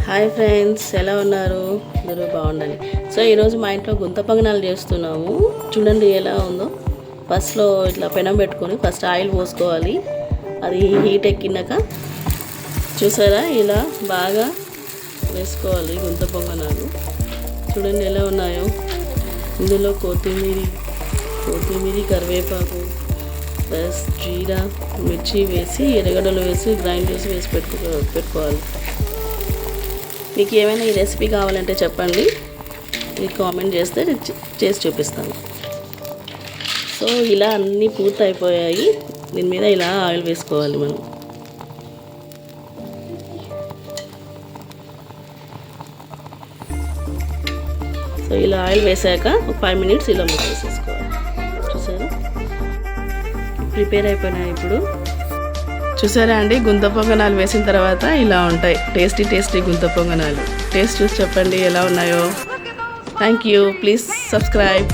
Hi friends, ఎలా ఉన్నారు? అందరూ బాగుండాలి. సో ఈరోజు మా ఇంట్లో గుంత పొంగనాలు చేస్తున్నాము. చూడండి ఎలా ఉందో. ఫస్ట్లో ఇట్లా పెనం పెట్టుకొని ఫస్ట్ ఆయిల్ పోసుకోవాలి. అది హీట్ ఎక్కినాక చూసారా ఇలా బాగా వేసుకోవాలి గుంత పొంగనాలు. చూడండి ఎలా ఉన్నాయో. ఇందులో కొత్తిమీర కరివేపాకు ప్లస్ జీరా మిర్చి వేసి ఎర్రగడ్డలు వేసి గ్రైండ్ చేసి పెట్టుకోవాలి. మీకు ఏమైనా ఈ రెసిపీ కావాలంటే చెప్పండి, మీకు కామెంట్ చేస్తే చేసి చూపిస్తాను. సో ఇలా అన్నీ పూర్తి అయిపోయాయి. దీని మీద ఇలా ఆయిల్ వేసుకోవాలి మనం. సో ఇలా ఆయిల్ వేసాక ఒక 5 మినిట్స్ ఇలా మూత వేసేసుకోవాలి. చూసారా ప్రిపేర్ అయిపోయినాయి. ఇప్పుడు చూసారా అండి, గుంత పొంగనాలు వేసిన తర్వాత ఇలా ఉంటాయి టేస్టీ గుంత పొంగనాలు. టేస్ట్ చూసి చెప్పండి ఎలా ఉన్నాయో. Thank you. Please subscribe.